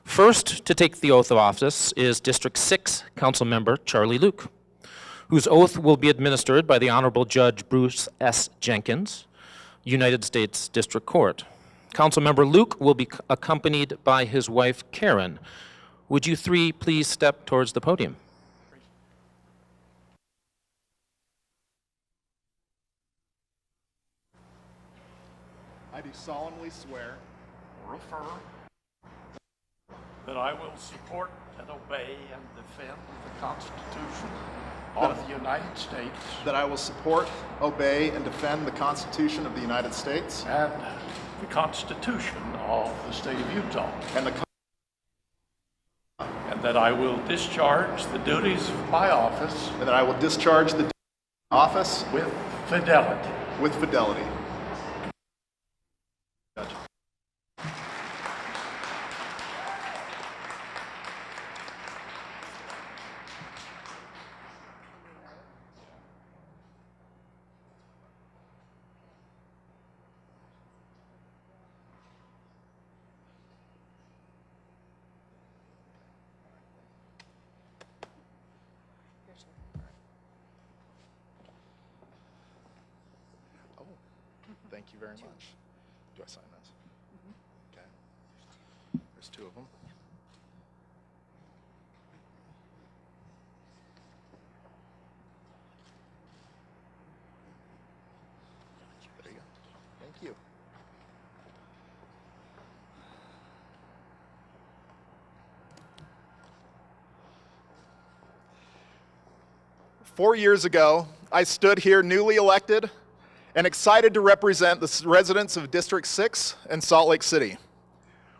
First to take the oath of office is District 6 Council Member Charlie Luke, whose oath will be administered by the Honorable Judge Bruce S. Jenkins, United States District Court. Councilmember Luke will be accompanied by his wife, Karen. Would you three please step towards the podium? I do solemnly swear or affirm that I will support and obey and defend the Constitution of the United States that I will support, obey, and defend the Constitution of the United States and the Constitution of the State of Utah, and that I will discharge the duties of my office with fidelity. With fidelity. Thank you very much. Do I sign this? Okay. There's two of them. There you go. Thank you. Four years ago, I stood here newly elected and excited to represent the residents of District 6 and Salt Lake City.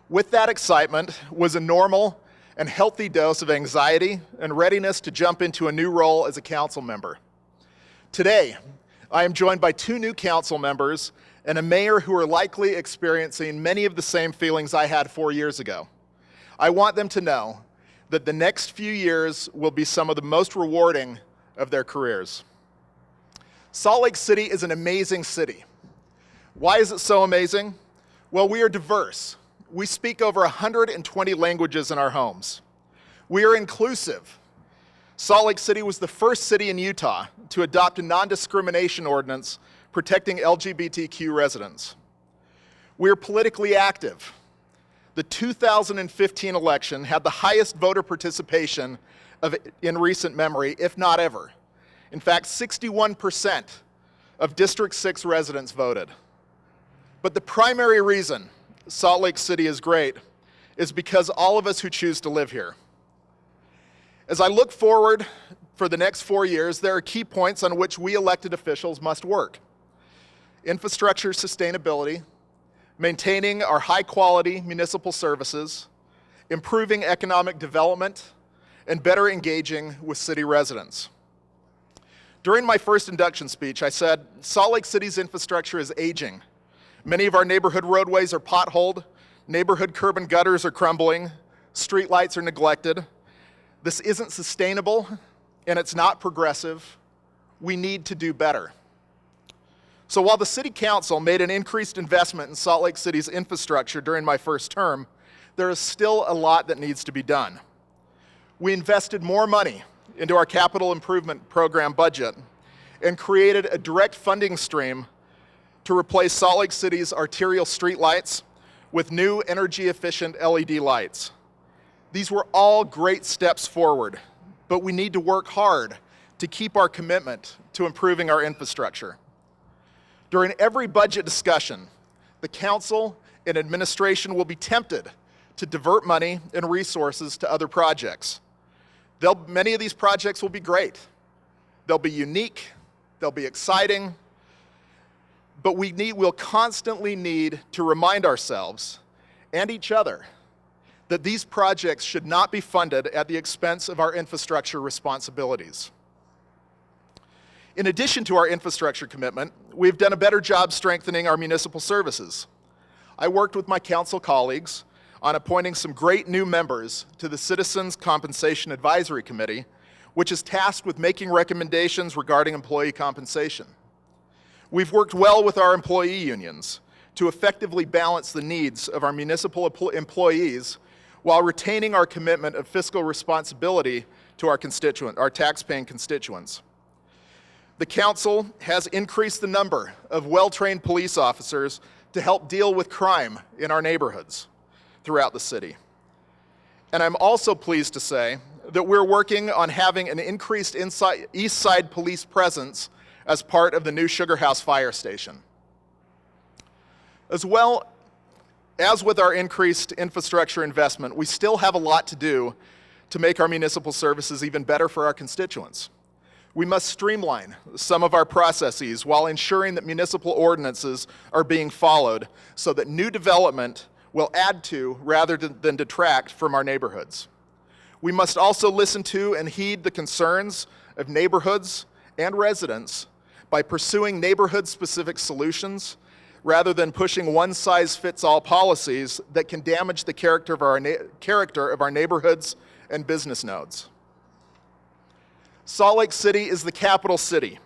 With that excitement was a normal and healthy dose of anxiety and readiness to jump into a new role as a council member. Today, I am joined by two new council members and a mayor who are likely experiencing many of the same feelings I had 4 years ago. I want them to know that the next few years will be some of the most rewarding of their careers. Salt Lake City is an amazing city. Why is it so amazing? Well, we are diverse. We speak over 120 languages in our homes. We are inclusive. Salt Lake City was the first city in Utah to adopt a non-discrimination ordinance protecting LGBTQ residents. We are politically active. The 2015 election had the highest voter participation in recent memory, if not ever. In fact, 61% of District 6 residents voted. But the primary reason Salt Lake City is great is because all of us who choose to live here. As I look forward for the next 4 years, there are key points on which we elected officials must work. Infrastructure sustainability, maintaining our high-quality municipal services, improving economic development, and better engaging with city residents. During my first induction speech, I said, Salt Lake City's infrastructure is aging. Many of our neighborhood roadways are potholed, neighborhood curb and gutters are crumbling, streetlights are neglected. This isn't sustainable, and it's not progressive. We need to do better. So while the City Council made an increased investment in Salt Lake City's infrastructure during my first term, there is still a lot that needs to be done. We invested more money into our capital improvement program budget and created a direct funding stream to replace Salt Lake City's arterial streetlights with new energy-efficient LED lights. These were all great steps forward, but we need to work hard to keep our commitment to improving our infrastructure. During every budget discussion, the council and administration will be tempted to divert money and resources to other projects. Many of these projects will be great. They'll be unique, they'll be exciting, but we'll constantly need to remind ourselves and each other that these projects should not be funded at the expense of our infrastructure responsibilities. In addition to our infrastructure commitment, we've done a better job strengthening our municipal services. I worked with my council colleagues on appointing some great new members to the Citizens Compensation Advisory Committee, which is tasked with making recommendations regarding employee compensation. We've worked well with our employee unions to effectively balance the needs of our municipal employees while retaining our commitment of fiscal responsibility to our taxpaying constituents. The council has increased the number of well-trained police officers to help deal with crime in our neighborhoods throughout the city. And I'm also pleased to say that we're working on having an increased East Side police presence as part of the new Sugar House Fire Station. As well as with our increased infrastructure investment, we still have a lot to do to make our municipal services even better for our constituents. We must streamline some of our processes while ensuring that municipal ordinances are being followed so that new development will add to rather than detract from our neighborhoods. We must also listen to and heed the concerns of neighborhoods and residents by pursuing neighborhood-specific solutions rather than pushing one-size-fits-all policies that can damage the character of our neighborhoods and business nodes. Salt Lake City is the capital city.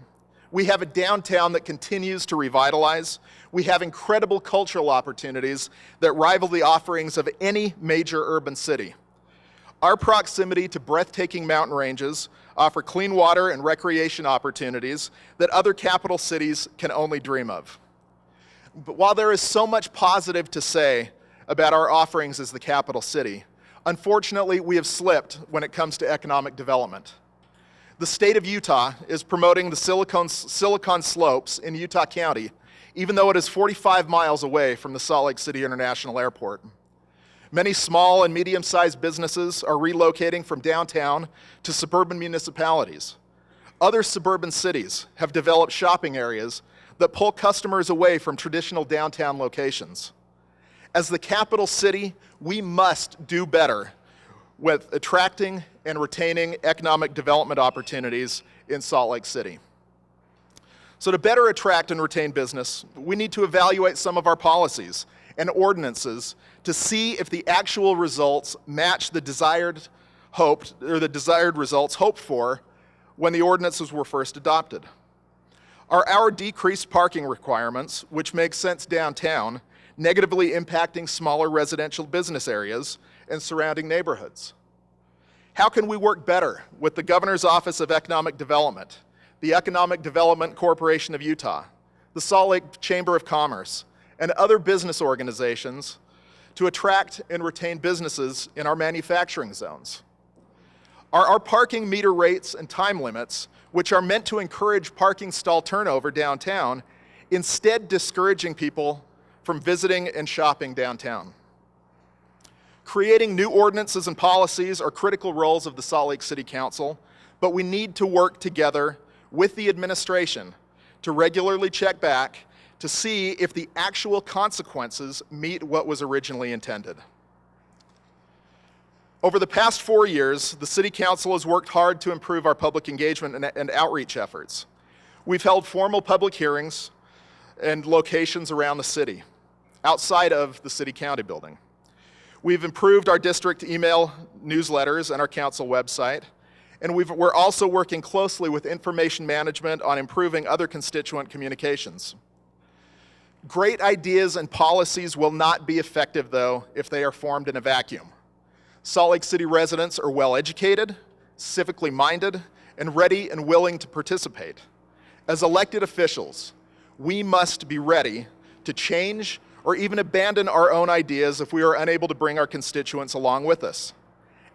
We have a downtown that continues to revitalize. We have incredible cultural opportunities that rival the offerings of any major urban city. Our proximity to breathtaking mountain ranges offer clean water and recreation opportunities that other capital cities can only dream of. But while there is so much positive to say about our offerings as the capital city, unfortunately, we have slipped when it comes to economic development. The state of Utah is promoting the Silicon Slopes in Utah County, even though it is 45 miles away from the Salt Lake City International Airport. Many small and medium-sized businesses are relocating from downtown to suburban municipalities. Other suburban cities have developed shopping areas that pull customers away from traditional downtown locations. As the capital city, we must do better with attracting and retaining economic development opportunities in Salt Lake City. So to better attract and retain business, we need to evaluate some of our policies and ordinances to see if the actual results match the desired results hoped for when the ordinances were first adopted. Are our decreased parking requirements, which make sense downtown, negatively impacting smaller residential business areas and surrounding neighborhoods? How can we work better with the Governor's Office of Economic Development, the Economic Development Corporation of Utah, the Salt Lake Chamber of Commerce, and other business organizations to attract and retain businesses in our manufacturing zones? Are our parking meter rates and time limits, which are meant to encourage parking stall turnover downtown, instead discouraging people from visiting and shopping downtown? Creating new ordinances and policies are critical roles of the Salt Lake City Council, but we need to work together with the administration to regularly check back to see if the actual consequences meet what was originally intended. Over the past 4 years, the City Council has worked hard to improve our public engagement and outreach efforts. We've held formal public hearings and locations around the city, outside of the City-County building. We've improved our district email newsletters and our council website, and we're also working closely with information management on improving other constituent communications. Great ideas and policies will not be effective, though, if they are formed in a vacuum. Salt Lake City residents are well-educated, civically minded, and ready and willing to participate. As elected officials, we must be ready to change or even abandon our own ideas if we are unable to bring our constituents along with us.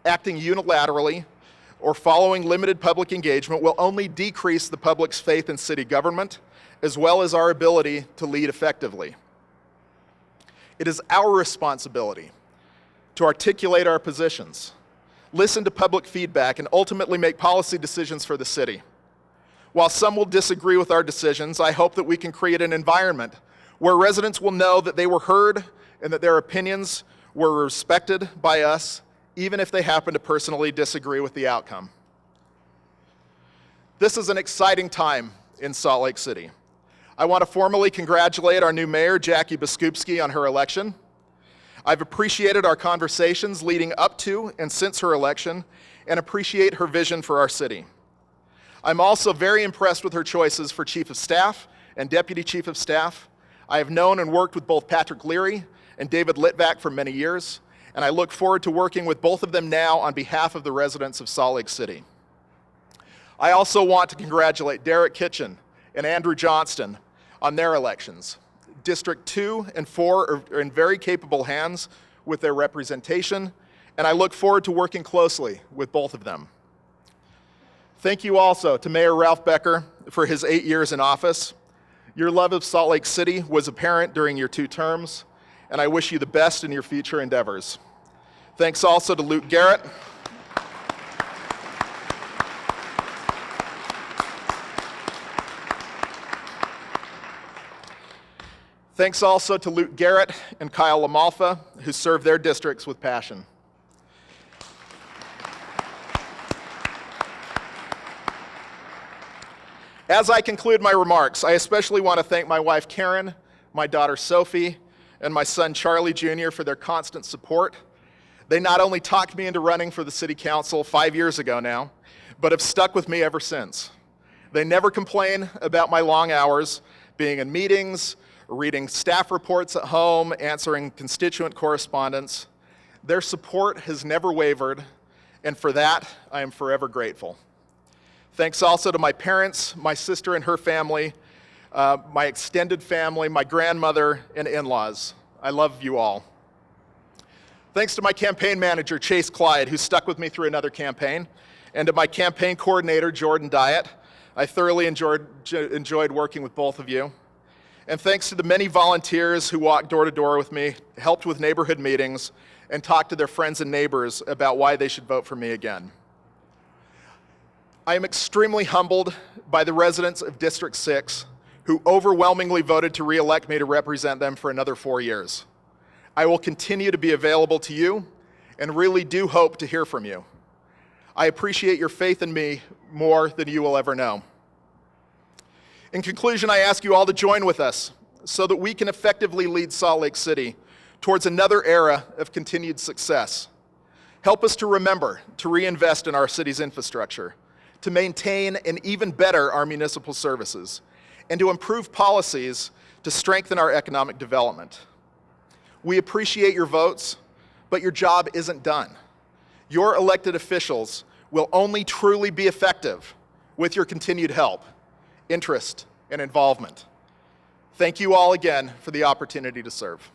Acting unilaterally or following limited public engagement will only decrease the public's faith in city government, as well as our ability to lead effectively. It is our responsibility to articulate our positions, listen to public feedback, and ultimately make policy decisions for the city. While some will disagree with our decisions, I hope that we can create an environment where residents will know that they were heard and that their opinions were respected by us, even if they happen to personally disagree with the outcome. This is an exciting time in Salt Lake City. I want to formally congratulate our new mayor, Jackie Biskupski, on her election. I've appreciated our conversations leading up to and since her election, and appreciate her vision for our city. I'm also very impressed with her choices for Chief of Staff and Deputy Chief of Staff. I have known and worked with both Patrick Leary and David Litvak for many years, and I look forward to working with both of them now on behalf of the residents of Salt Lake City. I also want to congratulate Derek Kitchen and Andrew Johnston on their elections. District 2 and 4 are in very capable hands with their representation, and I look forward to working closely with both of them. Thank you also to Mayor Ralph Becker for his 8 years in office. Your love of Salt Lake City was apparent during your 2 terms, and I wish you the best in your future endeavors. Thanks also to Luke Garrett. Thanks also to Luke Garrett and Kyle Lamalfa, who serve their districts with passion. As I conclude my remarks, I especially want to thank my wife Karen, my daughter Sophie, and my son Charlie Jr. for their constant support. They not only talked me into running for the city council 5 years ago now, but have stuck with me ever since. They never complain about my long hours, being in meetings, reading staff reports at home, answering constituent correspondence. Their support has never wavered, and for that, I am forever grateful. Thanks also to my parents, my sister and her family, my extended family, my grandmother, and in-laws. I love you all. Thanks to my campaign manager, Chase Clyde, who stuck with me through another campaign, and to my campaign coordinator, Jordan Diet. I thoroughly enjoyed working with both of you. And thanks to the many volunteers who walked door to door with me, helped with neighborhood meetings, and talked to their friends and neighbors about why they should vote for me again. I am extremely humbled by the residents of District 6 who overwhelmingly voted to re-elect me to represent them for another 4 years. I will continue to be available to you and really do hope to hear from you. I appreciate your faith in me more than you will ever know. In conclusion, I ask you all to join with us so that we can effectively lead Salt Lake City towards another era of continued success. Help us to remember to reinvest in our city's infrastructure, to maintain and even better our municipal services, and to improve policies to strengthen our economic development. We appreciate your votes, but your job isn't done. Your elected officials will only truly be effective with your continued help, interest, and involvement. Thank you all again for the opportunity to serve.